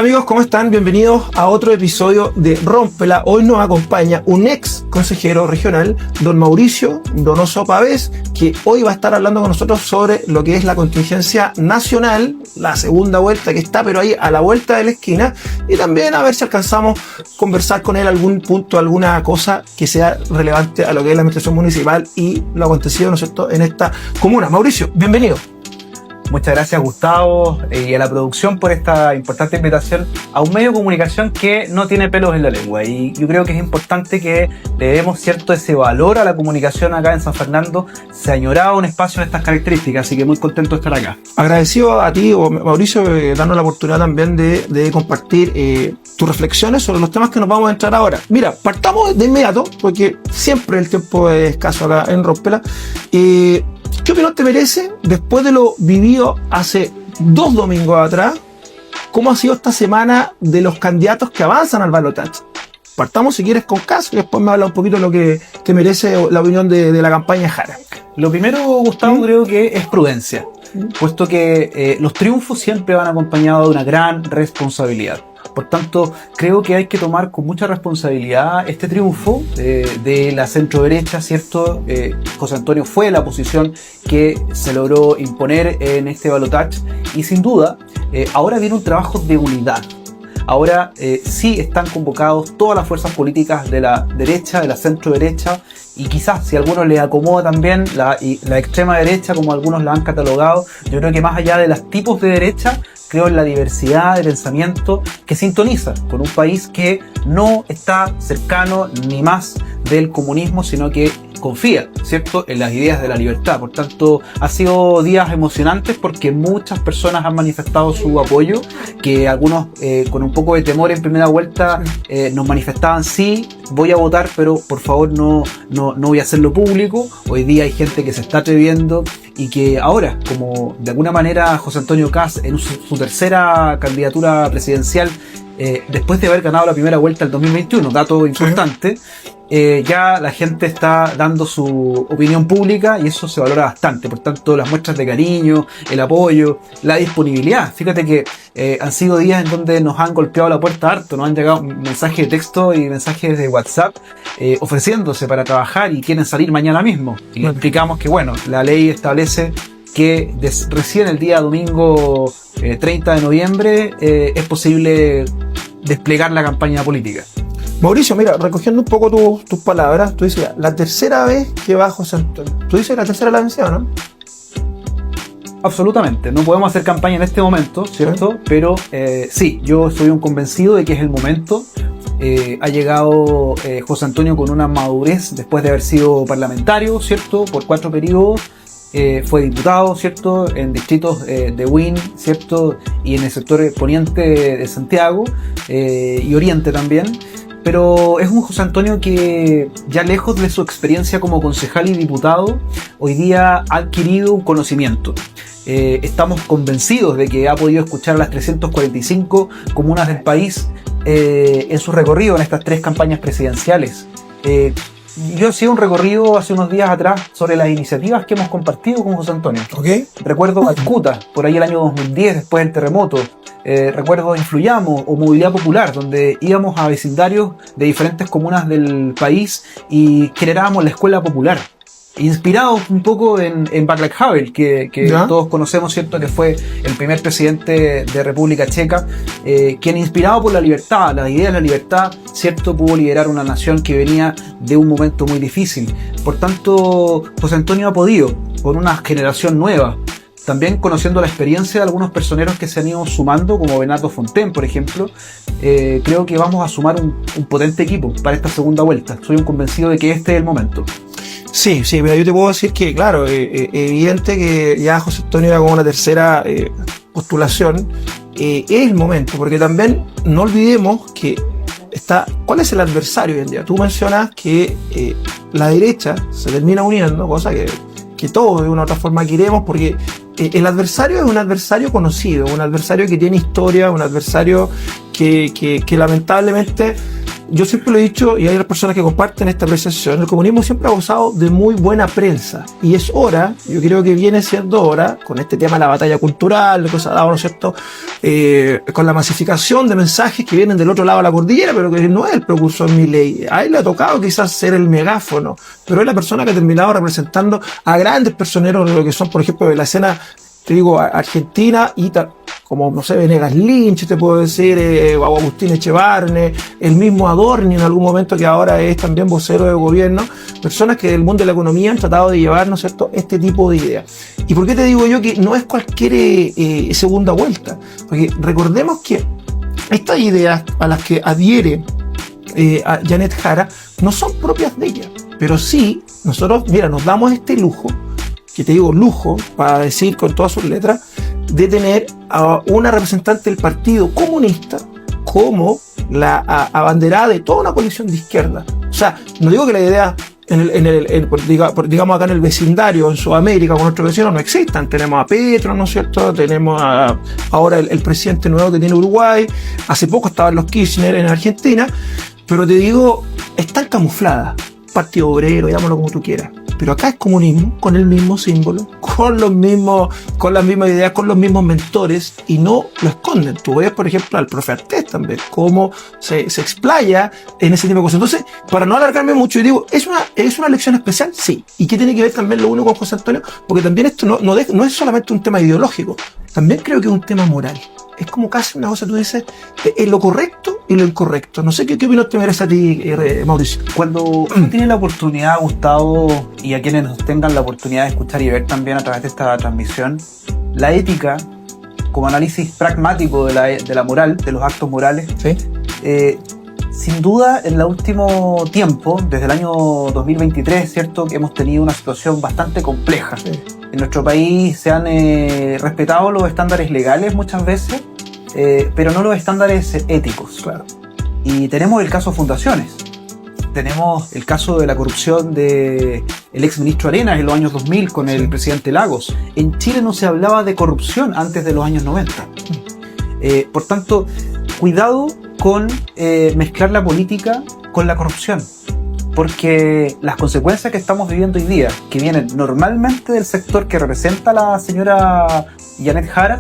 Hola amigos, ¿cómo están? Bienvenidos a otro episodio de Rómpela. Hoy nos acompaña un ex consejero regional, don Mauricio Donoso Pavés, que hoy va a estar hablando con nosotros sobre lo que es la contingencia nacional, la segunda vuelta que está, pero ahí a la vuelta de la esquina, y también a ver si alcanzamos a conversar con él algún punto, alguna cosa que sea relevante a lo que es la administración municipal y lo acontecido, ¿no es cierto?, en esta comuna. Mauricio, bienvenido. Muchas gracias, Gustavo, y a la producción por esta importante invitación a un medio de comunicación que no tiene pelos en la lengua. Y yo creo que es importante que le demos ese valor a la comunicación acá en San Fernando. Se añoraba un espacio de estas características, así que muy contento de estar acá. Agradecido a ti, Mauricio, darnos la oportunidad también de compartir tus reflexiones sobre los temas que nos vamos a entrar ahora. Mira, partamos de inmediato, porque siempre el tiempo es escaso acá en Rómpela. ¿Qué opinión te merece, después de lo vivido hace 2 domingos atrás, cómo ha sido esta semana de los candidatos que avanzan al balotaje? Partamos, si quieres, con Kast y después me habla un poquito de lo que merece la opinión de la campaña Jara. Lo primero, Gustavo, creo que es prudencia, puesto que los triunfos siempre van acompañados de una gran responsabilidad. Por tanto, creo que hay que tomar con mucha responsabilidad este triunfo de la centro-derecha, ¿cierto? José Antonio fue la posición que se logró imponer en este balotaje y sin duda, ahora viene un trabajo de unidad. Ahora sí están convocados todas las fuerzas políticas de la derecha, de la centro-derecha, y quizás si a algunos les acomoda también la extrema derecha, como algunos la han catalogado. Yo creo que más allá de los tipos de derecha, creo en la diversidad de pensamiento que sintoniza con un país que no está cercano ni más del comunismo, sino que confía, ¿cierto?, en las ideas de la libertad. Por tanto, ha sido días emocionantes porque muchas personas han manifestado su apoyo, que algunos con un poco de temor en primera vuelta nos manifestaban: sí, voy a votar, pero por favor no voy a hacerlo público. Hoy día hay gente que se está atreviendo y que ahora, como de alguna manera José Antonio Kast en su tercera candidatura presidencial, después de haber ganado la primera vuelta el 2021, dato importante, ya la gente está dando su opinión pública y eso se valora bastante. Por tanto, las muestras de cariño, el apoyo, la disponibilidad. Fíjate que han sido días en donde nos han golpeado la puerta harto, nos han llegado mensajes de texto y mensajes de WhatsApp ofreciéndose para trabajar y quieren salir mañana mismo. Y les explicamos que, bueno, la ley establece que recién el día domingo 30 de noviembre es posible desplegar la campaña política. Mauricio, mira, recogiendo un poco tus palabras, tú dices, la tercera vez que va José Antonio. Tú dices la tercera la vencida, ¿no? Absolutamente, no podemos hacer campaña en este momento, ¿cierto? ¿Sí? Pero sí, yo soy un convencido de que es el momento. Ha llegado José Antonio con una madurez después de haber sido parlamentario, ¿cierto?, por 4 periodos. Fue diputado, ¿cierto?, en distritos de Huin, ¿cierto?, y en el sector poniente de Santiago y oriente también. Pero es un José Antonio que, ya lejos de su experiencia como concejal y diputado, hoy día ha adquirido un conocimiento. Estamos convencidos de que ha podido escuchar las 345 comunas del país en su recorrido en estas 3 campañas presidenciales. Yo hacía un recorrido hace unos días atrás sobre las iniciativas que hemos compartido con José Antonio. Okay. Recuerdo Calcuta, por ahí el año 2010, después del terremoto. Recuerdo Influyamos o Movilidad Popular, donde íbamos a vecindarios de diferentes comunas del país y generábamos la escuela popular. Inspirados un poco en Václav Havel, que todos conocemos, ¿cierto?, que fue el primer presidente de República Checa, quien, inspirado por la libertad, las ideas de la libertad, ¿cierto?, pudo liderar una nación que venía de un momento muy difícil. Por tanto, José Antonio ha podido, con una generación nueva, también conociendo la experiencia de algunos personeros que se han ido sumando, como Bernardo Fontaine, por ejemplo, creo que vamos a sumar un potente equipo para esta segunda vuelta. Soy un convencido de que este es el momento. Sí, mira, yo te puedo decir que, claro, evidente que ya José Antonio era como una tercera postulación, es el momento, porque también no olvidemos que ¿cuál es el adversario hoy en día? Tú mencionas que la derecha se termina uniendo, cosa que todos de una u otra forma queremos, porque el adversario es un adversario conocido, un adversario que tiene historia, un adversario que lamentablemente yo siempre lo he dicho, y hay otras personas que comparten esta apreciación, el comunismo siempre ha gozado de muy buena prensa. Y es hora, yo creo que viene siendo hora, con este tema de la batalla cultural, lo que se ha dado, ¿no es cierto?, con la masificación de mensajes que vienen del otro lado de la cordillera, pero que no es el precursor Milei. A él le ha tocado quizás ser el megáfono, pero es la persona que ha terminado representando a grandes personeros, lo que son, por ejemplo, de la escena, te digo, argentina y como, no sé, Venegas Lynch, te puedo decir, Agustín Echevarne, el mismo Adorni en algún momento, que ahora es también vocero de gobierno, personas que del mundo de la economía han tratado de llevar, ¿no es cierto?, este tipo de ideas. ¿Y por qué te digo yo que no es cualquier segunda vuelta? Porque recordemos que estas ideas a las que adhiere a Janet Jara no son propias de ella, pero sí, nosotros, mira, nos damos este lujo, que te digo lujo, para decir con todas sus letras, de tener a una representante del Partido Comunista como la abanderada de toda una coalición de izquierda. O sea, no digo que la idea digamos acá en el vecindario, en Sudamérica, con nuestros vecinos, no existan. Tenemos a Petro, ¿no es cierto? Tenemos ahora el presidente nuevo que tiene Uruguay. Hace poco estaban los Kirchner en Argentina. Pero te digo, están camufladas. Partido Obrero, llámalo como tú quieras. Pero acá es comunismo, con el mismo símbolo, con las mismas ideas, con los mismos mentores, y no lo esconden. Tú ves, por ejemplo, al profe Artés también, cómo se explaya en ese tipo de cosas. Entonces, para no alargarme mucho, yo digo, ¿es una elección especial? Sí. ¿Y qué tiene que ver también lo uno con José Antonio? Porque también esto no es solamente un tema ideológico, también creo que es un tema moral. Es como casi una cosa, tú dices, lo correcto y lo incorrecto. No sé qué opinión te merece a ti, Mauricio. Cuando uno tiene la oportunidad, Gustavo, y a quienes nos tengan la oportunidad de escuchar y ver también a través de esta transmisión, la ética, como análisis pragmático de la moral, de los actos morales, ¿sí? Sin duda, en el último tiempo, desde el año 2023, ¿cierto?, que hemos tenido una situación bastante compleja. Sí. En nuestro país se han respetado los estándares legales muchas veces, pero no los estándares éticos. Claro. Y tenemos el caso Fundaciones. Tenemos el caso de la corrupción del exministro Arenas en los años 2000 con el presidente Lagos. En Chile no se hablaba de corrupción antes de los años 90. Por tanto, cuidado con mezclar la política con la corrupción. Porque las consecuencias que estamos viviendo hoy día, que vienen normalmente del sector que representa a la señora Janet Jara,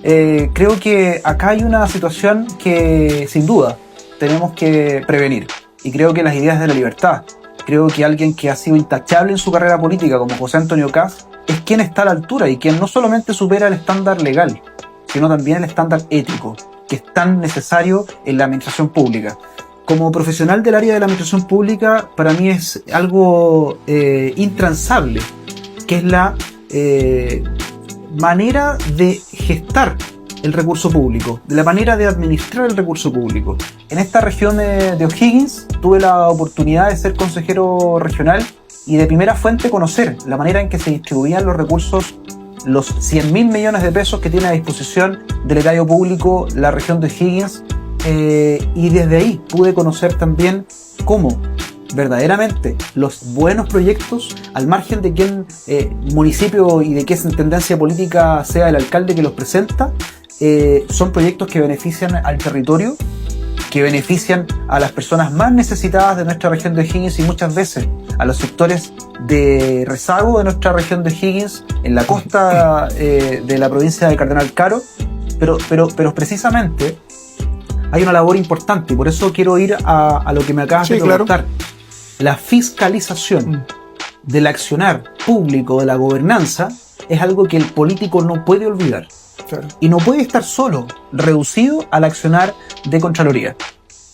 creo que acá hay una situación que sin duda tenemos que prevenir. Y creo que las ideas de la libertad, creo que alguien que ha sido intachable en su carrera política como José Antonio Kast, es quien está a la altura y quien no solamente supera el estándar legal, sino también el estándar ético, que es tan necesario en la administración pública. Como profesional del área de la administración pública, para mí es algo intransable, que es la manera de gestar el recurso público, de la manera de administrar el recurso público. En esta región de O'Higgins tuve la oportunidad de ser consejero regional y de primera fuente conocer la manera en que se distribuían los recursos, los 100.000 millones de pesos que tiene a disposición del erario público la región de O'Higgins. Y desde ahí pude conocer también cómo verdaderamente los buenos proyectos, al margen de quién municipio y de qué tendencia política sea el alcalde que los presenta, son proyectos que benefician al territorio, que benefician a las personas más necesitadas de nuestra región de O'Higgins y muchas veces a los sectores de rezago de nuestra región de O'Higgins, en la costa de la provincia de Cardenal Caro, pero precisamente hay una labor importante y por eso quiero ir a lo que me acabas de preguntar. Claro. La fiscalización del accionar público de la gobernanza es algo que el político no puede olvidar. Claro. Y no puede estar solo reducido al accionar de Contraloría.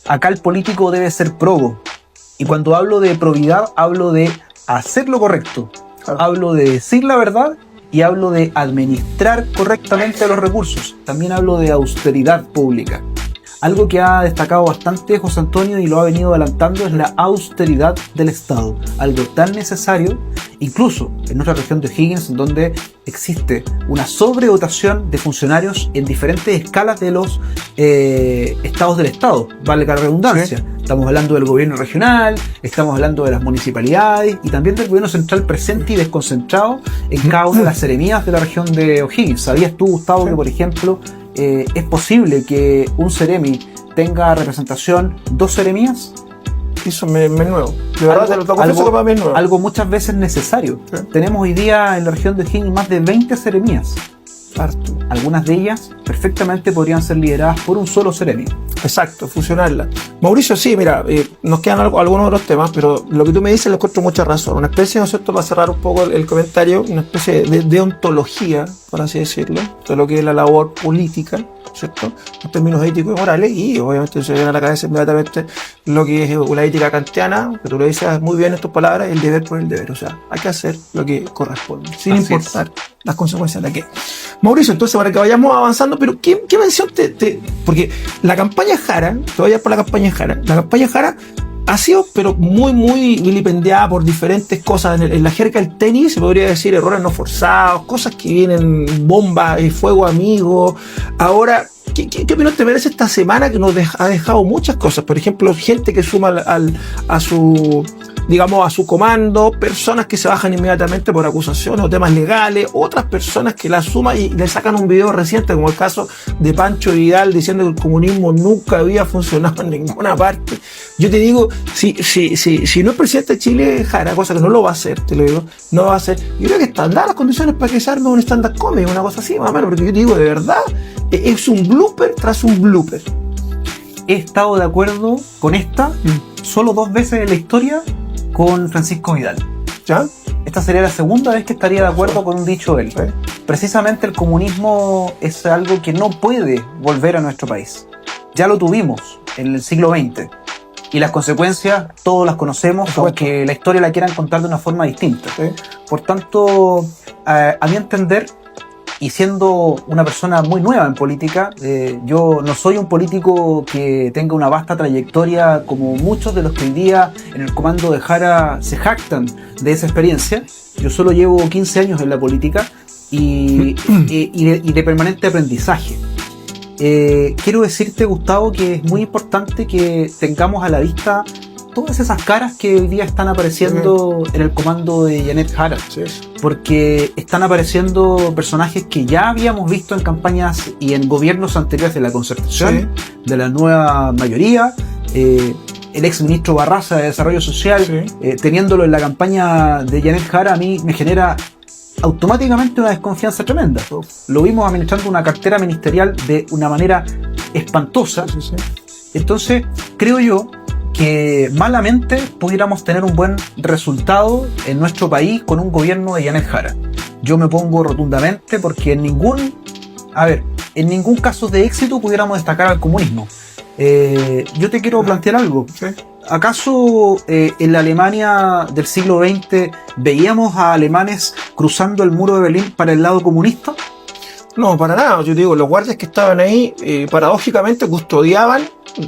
Acá el político debe ser probo. Y cuando hablo de probidad, hablo de hacer lo correcto. Claro. Hablo de decir la verdad y hablo de administrar correctamente los recursos. También hablo de austeridad pública. Algo que ha destacado bastante José Antonio y lo ha venido adelantando es la austeridad del Estado. Algo tan necesario, incluso en nuestra región de O'Higgins, en donde existe una sobredotación de funcionarios en diferentes escalas de los estados del Estado, valga la redundancia. Sí. Estamos hablando del gobierno regional, estamos hablando de las municipalidades y también del gobierno central presente y desconcentrado en cada una de las seremías de la región de O'Higgins. ¿Sabías tú, Gustavo, que por ejemplo ¿es posible que un Ceremi tenga representación 2 seremías? Eso me es nuevo. De verdad, te lo confieso que para mí es nuevo. Algo muchas veces necesario. Sí. Tenemos hoy día en la región de O'Higgins más de 20 seremías. Harto. Algunas de ellas perfectamente podrían ser lideradas por un solo Ceremi. Exacto, fusionarla. Mauricio, sí, mira, nos quedan algunos otros temas, pero lo que tú me dices le encuentro mucha razón. Una especie, ¿no es cierto?, para cerrar un poco el comentario, una especie de deontología, por así decirlo, de lo que es la labor política, ¿cierto?, en términos éticos y morales, y obviamente se viene a la cabeza inmediatamente lo que es la ética kantiana, que tú lo dices muy bien en tus palabras, el deber por el deber. O sea, hay que hacer lo que corresponde, sin Así importar las consecuencias de qué. Mauricio, entonces, para que vayamos avanzando, pero ¿qué mención porque la campaña Jara, te voy a ir por la campaña Jara ha sido, pero muy vilipendiada por diferentes cosas en la jerga del tenis, se podría decir errores no forzados, cosas que vienen, bombas y fuego amigo. Ahora, ¿qué opinión te merece esta semana que nos ha dejado muchas cosas? Por ejemplo, gente que suma a su comando, personas que se bajan inmediatamente por acusaciones o temas legales, otras personas que la suman y le sacan un video reciente, como el caso de Pancho Vidal diciendo que el comunismo nunca había funcionado en ninguna parte. Yo te digo, si no es presidente de Chile, Jara, cosa que no lo va a hacer, te lo digo, no lo va a hacer, yo creo que están dadas las condiciones para que se arme un stand-up comedy, una cosa así, más o menos, porque yo te digo, de verdad, es un blooper tras un blooper. He estado de acuerdo con esta solo 2 veces en la historia con Francisco Vidal. ¿Ya? Esta sería la segunda vez que estaría de acuerdo con un dicho de él. Sí. Precisamente el comunismo es algo que no puede volver a nuestro país. Ya lo tuvimos en el siglo XX. Y las consecuencias todos las conocemos, aunque la historia la quieran contar de una forma distinta. Sí. Por tanto, a mi entender, y siendo una persona muy nueva en política, yo no soy un político que tenga una vasta trayectoria como muchos de los que hoy día en el comando de Jara se jactan de esa experiencia. Yo solo llevo 15 años en la política y de permanente aprendizaje. Quiero decirte, Gustavo, que es muy importante que tengamos a la vista todas esas caras que hoy día están apareciendo en el comando de Janet Jara, Sí. porque están apareciendo personajes que ya habíamos visto en campañas y en gobiernos anteriores de la Concertación, de la nueva mayoría, el ex ministro Barraza de Desarrollo Social, teniéndolo en la campaña de Janet Jara, a mí me genera automáticamente una desconfianza tremenda. Lo vimos administrando una cartera ministerial de una manera espantosa. Entonces, creo yo que malamente pudiéramos tener un buen resultado en nuestro país con un gobierno de Janet Jara. Yo me opongo rotundamente porque en ningún caso de éxito pudiéramos destacar al comunismo. Yo te quiero plantear algo. ¿Acaso en la Alemania del siglo XX veíamos a alemanes cruzando el muro de Berlín para el lado comunista? No, para nada. Yo digo, los guardias que estaban ahí, paradójicamente, custodiaban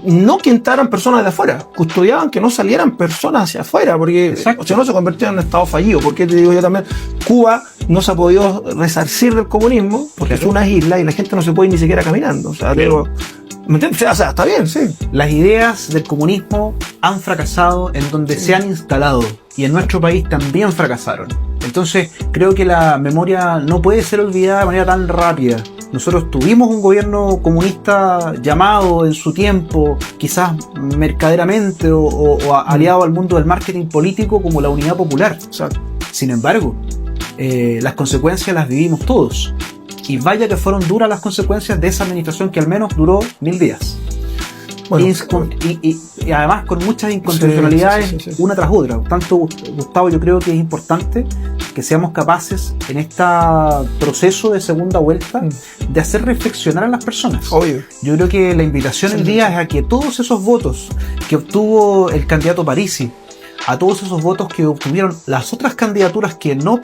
no que entraran personas de afuera, custodiaban que no salieran personas hacia afuera, porque si no se convertía en un estado fallido. Porque te digo yo también, Cuba no se ha podido resarcir del comunismo porque es una isla y la gente no se puede ir ni siquiera caminando. O sea, digo, ¿me entiendes? O sea, está bien, sí. Las ideas del comunismo han fracasado en donde se han instalado y en nuestro país también fracasaron. Entonces, creo que la memoria no puede ser olvidada de manera tan rápida. Nosotros tuvimos un gobierno comunista llamado en su tiempo, quizás mercaderamente o aliado al mundo del marketing político, como la Unidad Popular. Sin embargo, las consecuencias las vivimos todos. Y vaya que fueron duras las consecuencias de esa administración que al menos duró 1000 días. Bueno, y además con muchas inconstitucionalidades una tras otra. Tanto, Gustavo, yo creo que es importante que seamos capaces en este proceso de segunda vuelta de hacer reflexionar a las personas. Obvio. Yo creo que la invitación el día es a que todos esos votos que obtuvo el candidato Parisi, a todos esos votos que obtuvieron las otras candidaturas que no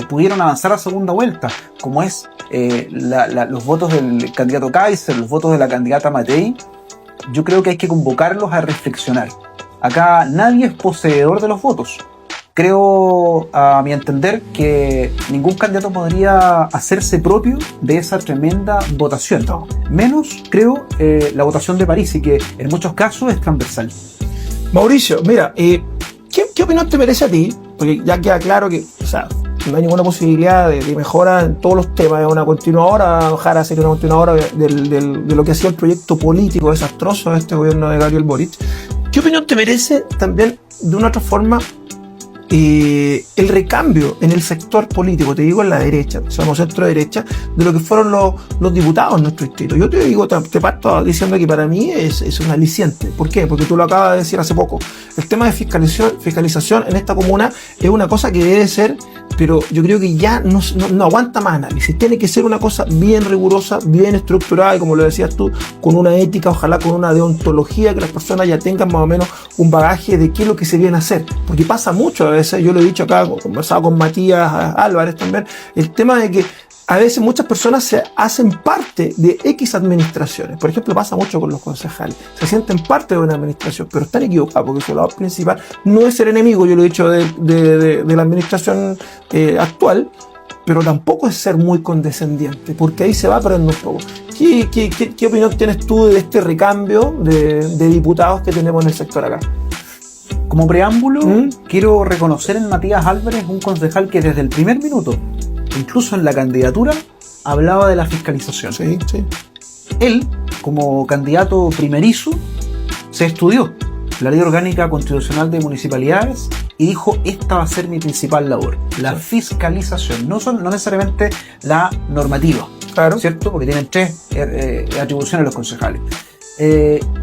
pudieron avanzar a segunda vuelta, como es los votos del candidato Kaiser, los votos de la candidata Matei, yo creo que hay que convocarlos a reflexionar. Acá nadie es poseedor de los votos. Creo, a mi entender, que ningún candidato podría hacerse propio de esa tremenda votación. Menos, creo, la votación de Parisi, que en muchos casos es transversal. Mauricio, mira, ¿qué opinión te merece a ti? Porque ya queda claro que, o sea, no hay ninguna posibilidad de mejora en todos los temas, es una continuadora, ojalá sería una continuadora de lo que ha sido el proyecto político desastroso de este gobierno de Gabriel Boric. ¿Qué opinión te merece también, de una otra forma, el recambio en el sector político, te digo en la derecha, somos centro derecha, de lo que fueron los diputados en nuestro distrito? Yo te digo, te parto diciendo que para mí es un aliciente. ¿Por qué? Porque tú lo acabas de decir hace poco. El tema de fiscalización en esta comuna es una cosa que debe ser, pero yo creo que ya no aguanta más análisis. Tiene que ser una cosa bien rigurosa, bien estructurada y, como lo decías tú, con una ética, ojalá con una deontología, que las personas ya tengan más o menos un bagaje de qué es lo que se viene a hacer. Porque pasa mucho a veces, yo lo he dicho acá, he conversado con Matías Álvarez también, el tema de que a veces muchas personas se hacen parte de X administraciones. Por ejemplo, pasa mucho con los concejales. Se sienten parte de una administración, pero están equivocados porque su labor principal no es ser enemigo, yo lo he dicho, de la administración actual, pero tampoco es ser muy condescendiente, porque ahí se va perdiendo un poco. ¿Qué opinión tienes tú de este recambio de diputados que tenemos en el sector acá? Como preámbulo, quiero reconocer en Matías Álvarez un concejal que desde el primer minuto, incluso en la candidatura, hablaba de la fiscalización. Sí. Él, como candidato primerizo, se estudió la Ley Orgánica Constitucional de Municipalidades y dijo: esta va a ser mi principal labor, la fiscalización, no necesariamente la normativa. Claro. ¿Cierto? Porque tienen 3 atribuciones los concejales.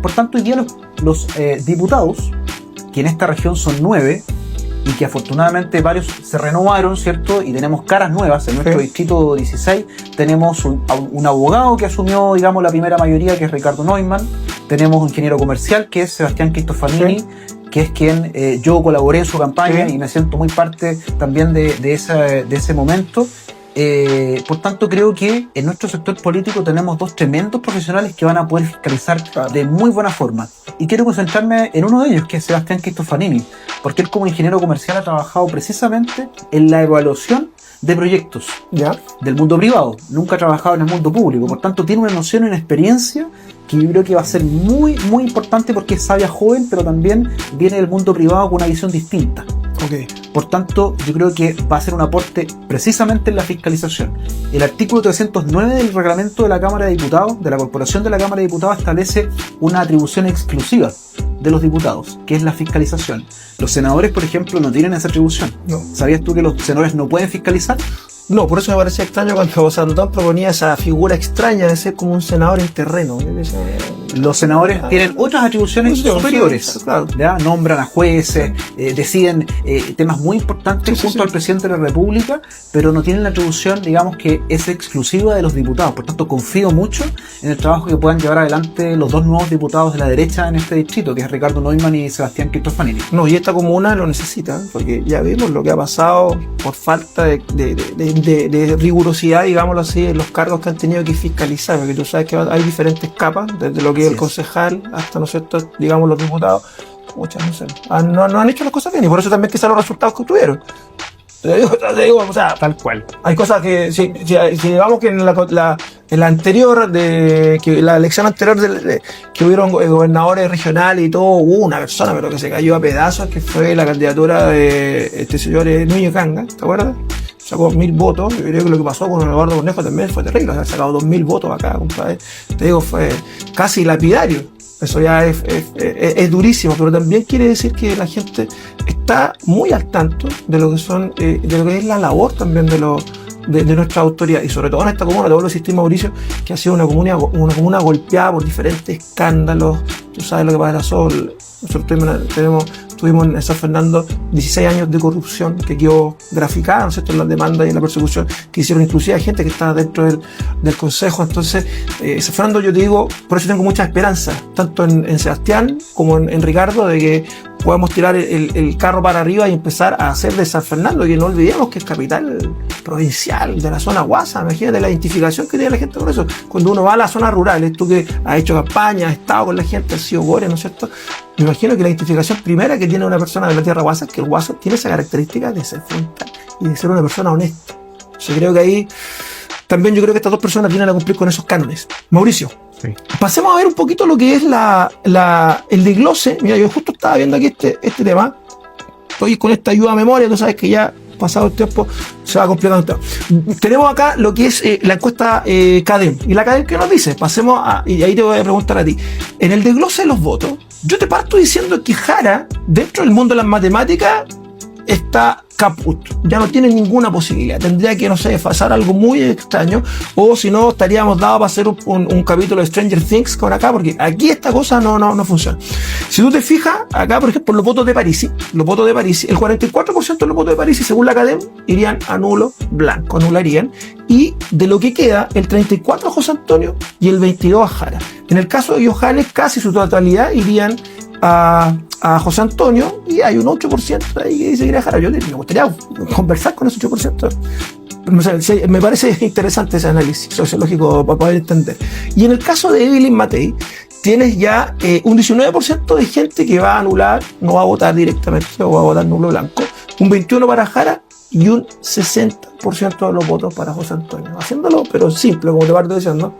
Por tanto, hoy día los diputados, que en esta región son 9, y que afortunadamente varios se renovaron, ¿cierto? Y tenemos caras nuevas. En nuestro distrito 16 tenemos un abogado que asumió, digamos, la primera mayoría, que es Ricardo Neumann. Tenemos un ingeniero comercial, que es Sebastián Cristofanini, que es quien yo colaboré en su campaña y me siento muy parte también de ese momento. Por tanto, creo que en nuestro sector político tenemos 2 tremendos profesionales que van a poder fiscalizar de muy buena forma. Y quiero concentrarme en uno de ellos, que es Sebastián Cristofanini, porque él, como ingeniero comercial, ha trabajado precisamente en la evaluación de proyectos del mundo privado. Nunca ha trabajado en el mundo público, por tanto tiene una noción y una experiencia que yo creo que va a ser muy, muy importante, porque es sabia joven, pero también viene del mundo privado con una visión distinta. Por tanto, yo creo que va a ser un aporte precisamente en la fiscalización. El artículo 309 del reglamento de la Cámara de Diputados, de la Corporación de la Cámara de Diputados, establece una atribución exclusiva de los diputados, que es la fiscalización. Los senadores, por ejemplo, no tienen esa atribución. No. ¿Sabías tú que los senadores no pueden fiscalizar? No, por eso me parecía extraño cuando Santón proponía esa figura extraña de ser como un senador en terreno. Los senadores tienen otras atribuciones superiores. Claro. ¿Ya? Nombran a jueces, deciden temas muy importantes junto al presidente de la República, pero no tienen la atribución, digamos, que es exclusiva de los diputados. Por tanto, confío mucho en el trabajo que puedan llevar adelante los 2 nuevos diputados de la derecha en este distrito, que es Ricardo Neumann y Sebastián Cristofanini. No, y esta comuna lo necesita, porque ya vimos lo que ha pasado por falta de rigurosidad, digámoslo así, en los cargos que han tenido que fiscalizar, porque tú sabes que hay diferentes capas, desde lo que es el concejal hasta, ¿no es cierto?, digamos, los diputados. Muchas, no sé, no han hecho las cosas bien, y por eso también quizás los resultados que obtuvieron. Te digo, o sea, tal cual. Hay cosas que, si digamos que en la anterior, que la elección anterior que hubieron gobernadores regionales y todo, hubo una persona pero que se cayó a pedazos, que fue la candidatura de este señor Núñez Canga, ¿te acuerdas? Sacó 1000 votos. Yo creo que lo que pasó con Eduardo Cornejo también fue terrible. O sea, sacado 2000 votos acá, compadre. Te digo, fue casi lapidario. Eso ya es durísimo, pero también quiere decir que la gente está muy al tanto de lo que son, de lo que es la labor también de nuestra autoridad, y sobre todo en esta comuna, te vuelvo a insistir, Mauricio, que ha sido una comuna golpeada por diferentes escándalos. Tú sabes lo que pasó. Nosotros tuvimos en San Fernando 16 años de corrupción que quedó graficada, ¿no es cierto?, en las demandas y en la persecución que hicieron inclusive a gente que estaba dentro del consejo. Entonces, San Fernando, yo te digo, por eso tengo mucha esperanza, tanto en Sebastián como en Ricardo, de que podamos tirar el carro para arriba y empezar a hacer de San Fernando, que no olvidemos que es capital provincial de la zona Guasa. Imagínate la identificación que tiene la gente con eso. Cuando uno va a las zonas rurales, tú que has hecho campaña, has estado con la gente, has sido gore, ¿no es cierto? Me imagino que la identificación primera que tiene una persona de la tierra Guasa es que el Guaso tiene esa característica de ser frontal y de ser una persona honesta. Yo creo que ahí también, yo creo que estas 2 personas vienen a cumplir con esos cánones. Mauricio, pasemos a ver un poquito lo que es el desglose. Mira, yo justo estaba viendo aquí este tema. Estoy con esta ayuda a memoria, tú sabes que ya pasado el tiempo se va complicando. Tenemos acá lo que es la encuesta CADEM. Y la CADEM, ¿qué nos dice? Pasemos y ahí te voy a preguntar a ti. En el desglose de los votos, yo te parto diciendo que Jara, dentro del mundo de las matemáticas, está caput, ya no tiene ninguna posibilidad, tendría que, no sé, pasar algo muy extraño, o si no, estaríamos dados para hacer un capítulo de Stranger Things con acá, porque aquí esta cosa no funciona. Si tú te fijas, acá, por ejemplo, los votos de Parisi, el 44% de los votos de Parisi, según la academia, irían a nulo, blanco, anularían, y de lo que queda, el 34% a José Antonio y el 22% a Jara. En el caso de Johannes, casi su totalidad irían a José Antonio, y hay un 8% ahí que dice que iría a Jara. Yo me gustaría conversar con ese 8%. Me parece interesante ese análisis sociológico para poder entender. Y en el caso de Evelyn Matei, tienes ya un 19% de gente que va a anular, no va a votar directamente, o va a votar nulo blanco, un 21% para Jara y un 60% de los votos para José Antonio. Haciéndolo, pero simple, como te parto diciendo,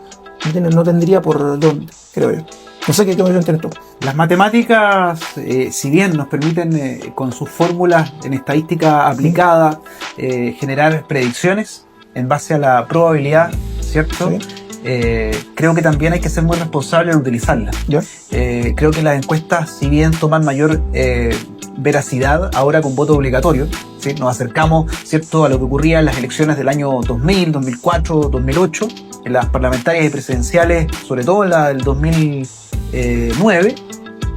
no tendría por dónde, creo yo. No sé qué me entiendes tú. Las matemáticas, si bien nos permiten con sus fórmulas en estadística aplicada generar predicciones en base a la probabilidad, ¿cierto? Sí. Creo que también hay que ser muy responsable en utilizarlas. Creo que las encuestas, si bien toman mayor veracidad ahora con voto obligatorio, ¿sí? Nos acercamos, ¿cierto?, a lo que ocurría en las elecciones del año 2000, 2004, 2008, en las parlamentarias y presidenciales, sobre todo en la del 2009.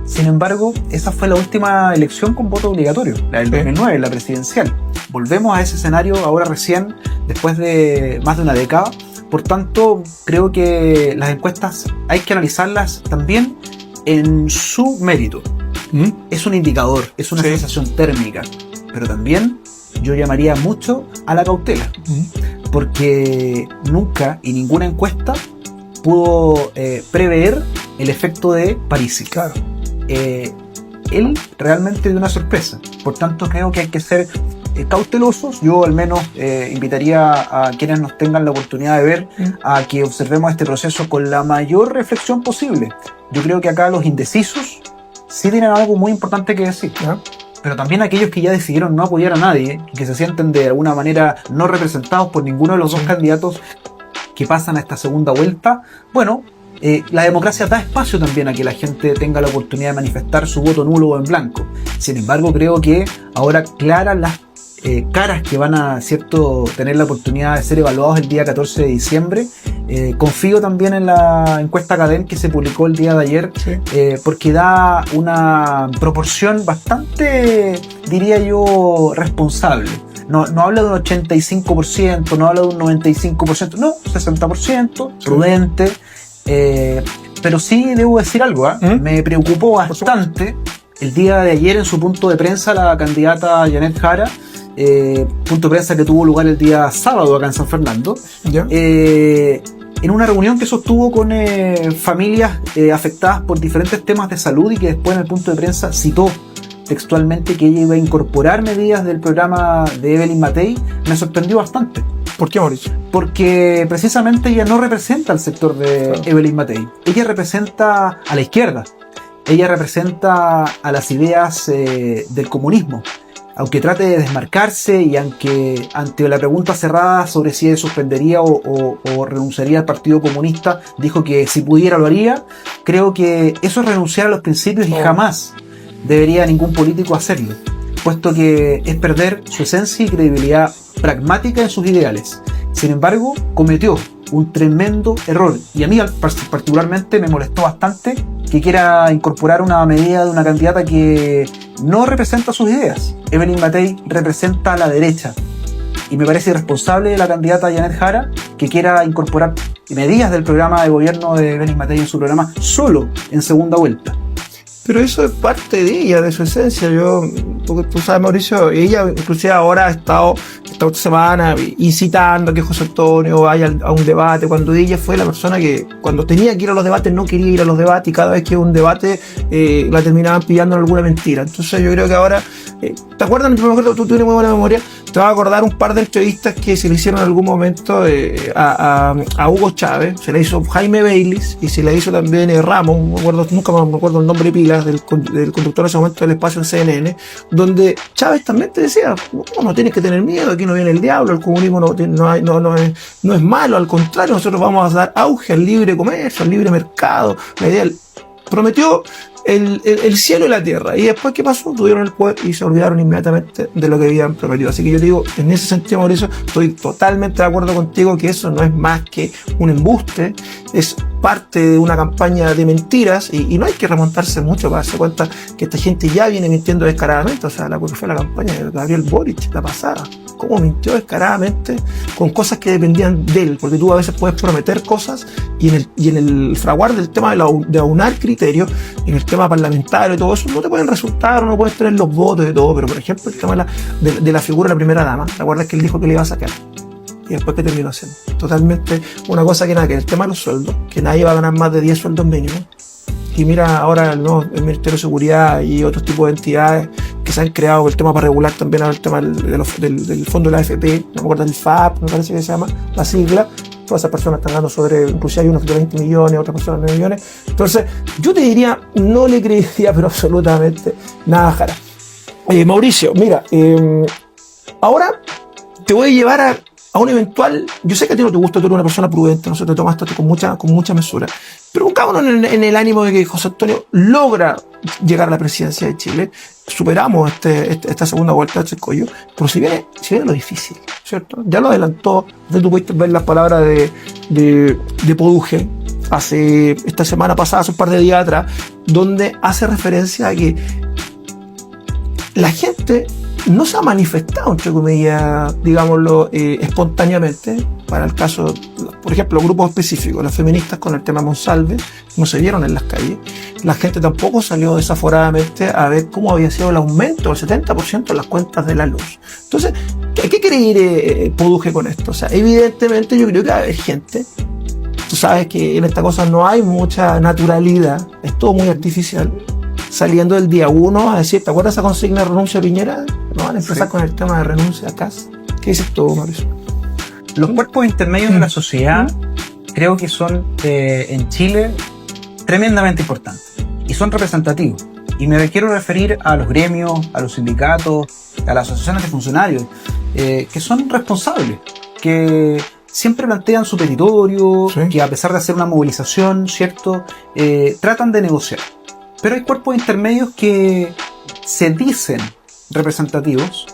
Sin embargo, esa fue la última elección con voto obligatorio, la del 2009, la presidencial. Volvemos a ese escenario ahora recién, después de más de una década. Por tanto, creo que las encuestas hay que analizarlas también en su mérito. Es un indicador, es una sensación térmica, pero también yo llamaría mucho a la cautela, porque nunca y ninguna encuesta pudo prever el efecto de Parisi. Claro. Él realmente dio una sorpresa, por tanto creo que hay que ser cautelosos. Yo al menos invitaría a quienes nos tengan la oportunidad de ver a que observemos este proceso con la mayor reflexión posible. Yo creo que acá los indecisos sí tienen algo muy importante que decir, pero también aquellos que ya decidieron no apoyar a nadie y que se sienten de alguna manera no representados por ninguno de los dos candidatos que pasan a esta segunda vuelta. Bueno, la democracia da espacio también a que la gente tenga la oportunidad de manifestar su voto nulo o en blanco. Sin embargo, creo que ahora claras las caras que van a, ¿cierto?, tener la oportunidad de ser evaluados el día 14 de diciembre. Confío también en la encuesta CADEM que se publicó el día de ayer, porque da una proporción bastante, diría yo, responsable. No habla de un 85%, no habla de un 95%, no, 60%, prudente. Pero sí debo decir algo, me preocupó bastante el día de ayer en su punto de prensa la candidata Janet Jara, punto de prensa que tuvo lugar el día sábado acá en San Fernando, en una reunión que sostuvo con familias afectadas por diferentes temas de salud, y que después en el punto de prensa citó textualmente que ella iba a incorporar medidas del programa de Evelyn Matei. Me sorprendió bastante. ¿Por qué, Mauricio? Porque precisamente ella no representa al sector de Evelyn Matei. Ella representa a la izquierda. Ella representa a las ideas del comunismo. Aunque trate de desmarcarse, y aunque ante la pregunta cerrada sobre si él suspendería o renunciaría al Partido Comunista, dijo que si pudiera lo haría. Creo que eso es renunciar a los principios y jamás debería ningún político hacerlo, puesto que es perder su esencia y credibilidad pragmática en sus ideales. Sin embargo, cometió un tremendo error, y a mí particularmente me molestó bastante que quiera incorporar una medida de una candidata que no representa sus ideas. Evelyn Matei representa a la derecha, y me parece irresponsable de la candidata Janet Jara que quiera incorporar medidas del programa de gobierno de Evelyn Matei en su programa solo en segunda vuelta. Pero eso es parte de ella, de su esencia. Tú sabes, Mauricio, ella inclusive ahora ha estado esta semana incitando a que José Antonio vaya a un debate, cuando ella fue la persona que cuando tenía que ir a los debates no quería ir a los debates, y cada vez que un debate la terminaban pillando en alguna mentira. Entonces yo creo que ahora, ¿te acuerdas? Tú tienes muy buena memoria. ¿Te te vas a acordar un par de entrevistas que se le hicieron en algún momento a Hugo Chávez, se le hizo Jaime Baylis y se le hizo también Ramos, nunca me acuerdo el nombre pilas del conductor en ese momento del espacio en CNN, donde Chávez también te decía, no tienes que tener miedo, aquí no viene el diablo, el comunismo no es malo, al contrario, nosotros vamos a dar auge al libre comercio, al libre mercado, la idea prometió el cielo y la tierra. Y después, ¿qué pasó? Tuvieron el poder y se olvidaron inmediatamente de lo que habían prometido. Así que yo te digo, en ese sentido, Mauricio, estoy totalmente de acuerdo contigo que eso no es más que un embuste, es parte de una campaña de mentiras y no hay que remontarse mucho para darse cuenta que esta gente ya viene mintiendo descaradamente. O sea, fue la campaña de Gabriel Boric, la pasada. Cómo mintió descaradamente con cosas que dependían de él, porque tú a veces puedes prometer cosas y en el fraguar del tema de aunar criterios, en el tema parlamentario y todo eso, no te pueden resultar, no puedes tener los votos y todo, pero por ejemplo el tema de la figura de la primera dama, ¿te acuerdas que él dijo que le iba a sacar? Y después que terminó haciendo. Totalmente una cosa que nada, que el tema de los sueldos, que nadie va a ganar más de 10 sueldos mínimos. Y mira ahora el Ministerio de Seguridad y otros tipos de entidades que se han creado el tema para regular también el tema del fondo de la AFP, no me acuerdo del FAP, me parece que se llama, la sigla. Todas esas personas están ganando inclusive hay unos de 20 millones, otras personas de 9 millones. Entonces, yo te diría, no le creería, pero absolutamente nada, Jara. Mauricio, mira, ahora te voy a llevar a un eventual, yo sé que a ti no te gusta, tú eres una persona prudente, no sé, te tomaste con mucha mesura, pero pongámonos en el ánimo de que José Antonio logra llegar a la presidencia de Chile, superamos esta segunda vuelta de Chascoyo, pero si viene lo difícil, ¿cierto? Ya lo adelantó, tú pudiste ver las palabras de Poduje esta semana pasada, hace un par de días atrás, donde hace referencia a que la gente no se ha manifestado, entre comillas, digámoslo, espontáneamente. Para el caso, por ejemplo, grupos específicos, las feministas con el tema Monsalve no se vieron en las calles. La gente tampoco salió desaforadamente a ver cómo había sido el aumento del 70% en las cuentas de la luz. Entonces, ¿a qué quiere ir Poduje con esto? O sea, evidentemente yo creo que va a haber gente. Tú sabes que en esta cosa no hay mucha naturalidad, es todo muy artificial. Saliendo del día 1 a decir, ¿te acuerdas esa consigna de renuncia a Piñera? No van a empezar con el tema de renuncia a Kast. ¿Qué dices tú, Mauricio? Los cuerpos intermedios de la sociedad creo que son en Chile tremendamente importantes y son representativos. Y me quiero referir a los gremios, a los sindicatos, a las asociaciones de funcionarios, que son responsables, que siempre plantean su territorio, sí, que a pesar de hacer una movilización, ¿cierto?, tratan de negociar. Pero hay cuerpos intermedios que se dicen representativos,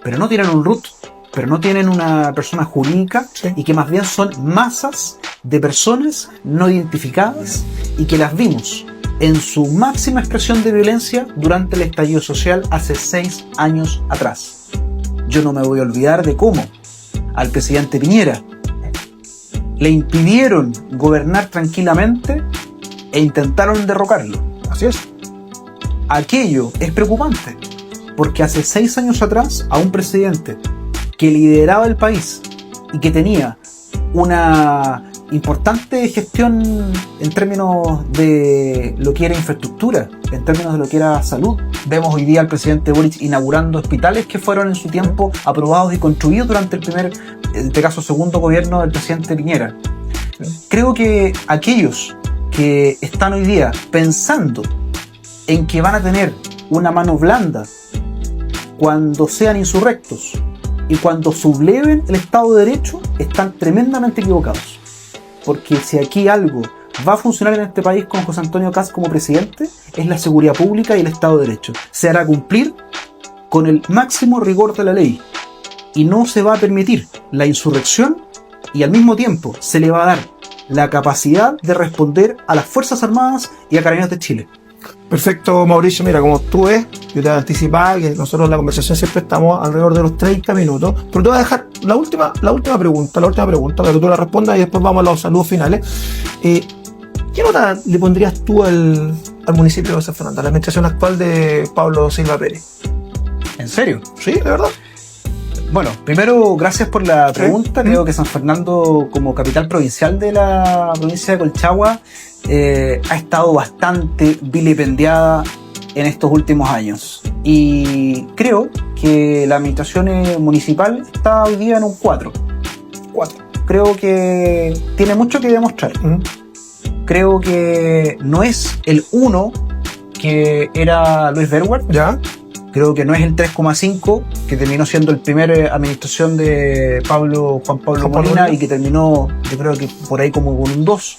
pero no tienen un root, pero no tienen una persona jurídica, sí, y que más bien son masas de personas no identificadas y que las vimos en su máxima expresión de violencia durante el estallido social hace 6 años atrás. Yo no me voy a olvidar de cómo al presidente Piñera le impidieron gobernar tranquilamente e intentaron derrocarlo. Así es. Aquello es preocupante, porque hace 6 años atrás a un presidente que lideraba el país y que tenía una importante gestión en términos de lo que era infraestructura, en términos de lo que era salud. Vemos hoy día al presidente Boric inaugurando hospitales que fueron en su tiempo aprobados y construidos durante en este caso, segundo gobierno del presidente Piñera. Creo que aquellos que están hoy día pensando en que van a tener una mano blanda cuando sean insurrectos y cuando subleven el Estado de Derecho, están tremendamente equivocados. Porque si aquí algo va a funcionar en este país con José Antonio Kast como presidente, es la seguridad pública y el Estado de Derecho. Se hará cumplir con el máximo rigor de la ley y no se va a permitir la insurrección, y al mismo tiempo se le va a dar la capacidad de responder a las Fuerzas Armadas y a Carabineros de Chile. Perfecto, Mauricio. Mira, como tú ves, yo te anticipaba que nosotros en la conversación siempre estamos alrededor de los 30 minutos, pero te voy a dejar la última pregunta para que tú la respondas y después vamos a los saludos finales. ¿Qué nota le pondrías tú al municipio de San Fernando, a la administración actual de Pablo Silva Pérez? ¿En serio? Sí, de verdad. Bueno, primero, gracias por la pregunta. ¿Sí? Creo que San Fernando, como capital provincial de la provincia de Colchagua, ha estado bastante vilipendiada en estos últimos años. Y creo que la administración municipal está hoy día en un 4. Creo que tiene mucho que demostrar. Creo que no es el 1 que era Luis Verwart. ¿Ya? Creo que no es el 3,5 que terminó siendo el primer administración de Juan Pablo Molina y que terminó, yo creo que por ahí como con un 2.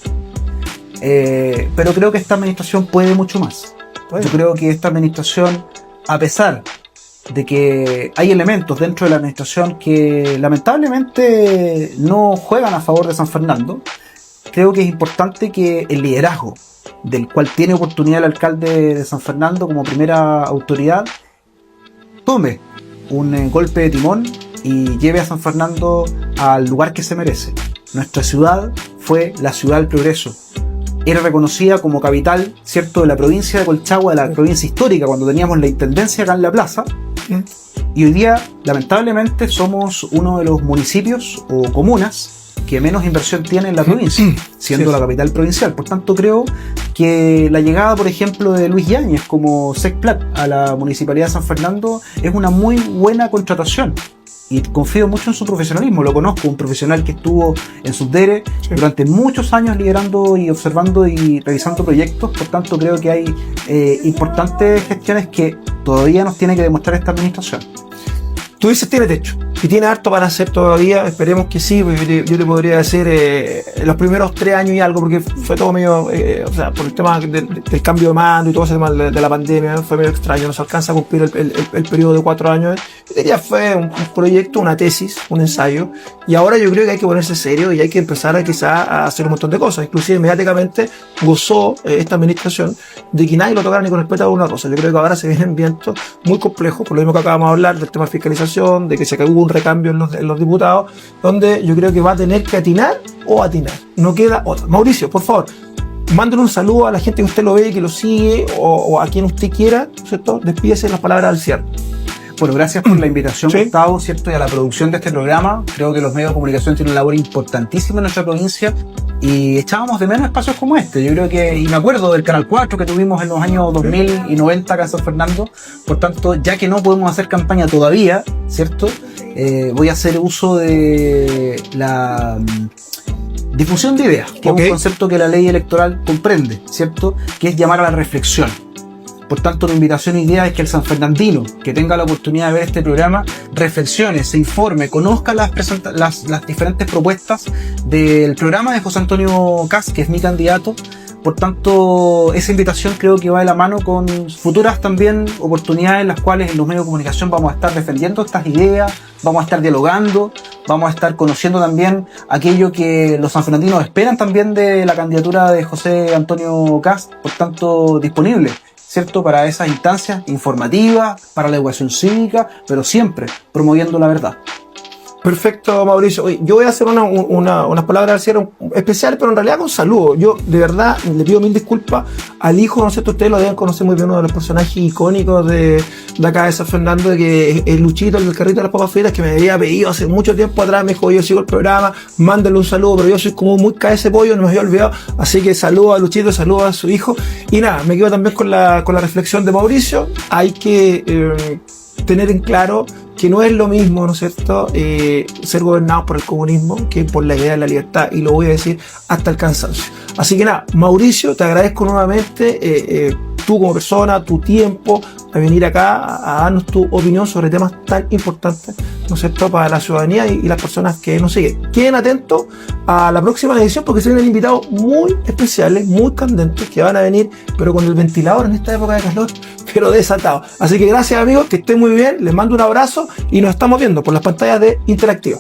Pero creo que esta administración puede mucho más. Yo creo que esta administración, a pesar de que hay elementos dentro de la administración que lamentablemente no juegan a favor de San Fernando, creo que es importante que el liderazgo del cual tiene oportunidad el alcalde de San Fernando como primera autoridad tome un golpe de timón y lleve a San Fernando al lugar que se merece. Nuestra ciudad fue la ciudad del progreso. Era reconocida como capital, ¿cierto?, de la provincia de Colchagua, de la provincia histórica, cuando teníamos la intendencia acá en la plaza. Y hoy día, lamentablemente, somos uno de los municipios o comunas que menos inversión tiene en la provincia, siendo la capital provincial. Por tanto, creo que la llegada, por ejemplo, de Luis Yáñez como SECPLAC a la Municipalidad de San Fernando es una muy buena contratación. Y confío mucho en su profesionalismo. Lo conozco, un profesional que estuvo en Subdere durante muchos años liderando y observando y revisando proyectos. Por tanto, creo que hay importantes gestiones que todavía nos tiene que demostrar esta administración. Tú dices tiene techo y tiene harto para hacer todavía, esperemos que sí, porque yo te podría decir los primeros 3 años y algo, porque fue todo medio, o sea, por el tema del cambio de mando y todo ese tema de la pandemia, fue medio extraño, no se alcanza a cumplir el periodo de 4 años. Ya fue un proyecto, una tesis, un ensayo, y ahora yo creo que hay que ponerse serio y hay que empezar quizás a hacer un montón de cosas. Inclusive mediáticamente gozó esta administración de que nadie lo tocara ni con el pétalo de una rosa. Yo creo que ahora se vienen vientos muy complejos, por lo mismo que acabamos de hablar del tema de fiscalización, de que hubo un recambio en los diputados, donde yo creo que va a tener que atinar, no queda otra. Mauricio, por favor, mándale un saludo a la gente que usted lo ve, que lo sigue, o a quien usted quiera, ¿cierto? Despídese las palabras al cierre. Bueno, gracias por la invitación, Gustavo, ¿cierto? Y a la producción de este programa. Creo que los medios de comunicación tienen una labor importantísima en nuestra provincia y echábamos de menos espacios como este. Yo creo que, y me acuerdo del Canal 4 que tuvimos en los años 2000 y 90 acá en San Fernando. Por tanto, ya que no podemos hacer campaña todavía, ¿cierto? Voy a hacer uso de la difusión de ideas, que es un concepto que la ley electoral comprende, ¿cierto? Que es llamar a la reflexión. Por tanto, la invitación y idea es que el sanfernandino que tenga la oportunidad de ver este programa reflexione, se informe, conozca las diferentes propuestas del programa de José Antonio Kast, que es mi candidato. Por tanto, esa invitación creo que va de la mano con futuras también oportunidades en las cuales en los medios de comunicación vamos a estar defendiendo estas ideas, vamos a estar dialogando, vamos a estar conociendo también aquello que los sanfernandinos esperan también de la candidatura de José Antonio Kast. Por tanto, disponible, ¿cierto?, para esas instancias informativas, para la educación cívica, pero siempre promoviendo la verdad. Perfecto, Mauricio. Oye, yo voy a hacer unas palabras al cierre especiales, pero en realidad con saludo. Yo, de verdad, le pido mil disculpas al hijo, no sé si ustedes lo deben conocer muy bien, uno de los personajes icónicos de acá de San Fernando, que es Luchito, el del carrito de las papas fritas, que me había pedido hace mucho tiempo atrás. Me dijo, yo sigo el programa, mándale un saludo, pero yo soy como muy cabeza de pollo, no me había olvidado. Así que saludo a Luchito, saludo a su hijo. Y nada, me quedo también con la reflexión de Mauricio. Hay que tener en claro que no es lo mismo, ¿no es cierto?, ser gobernados por el comunismo que por la idea de la libertad, y lo voy a decir hasta el cansancio. Así que nada, Mauricio, te agradezco nuevamente tú como persona, tu tiempo, a venir acá a darnos tu opinión sobre temas tan importantes, ¿no es cierto?, para la ciudadanía y las personas que nos siguen. Queden atentos a la próxima edición porque se vienen invitados muy especiales, muy candentes, que van a venir, pero con el ventilador en esta época de calor, pero desatado. Así que gracias, amigos, que estén muy bien, les mando un abrazo y nos estamos viendo por las pantallas de Interactiva.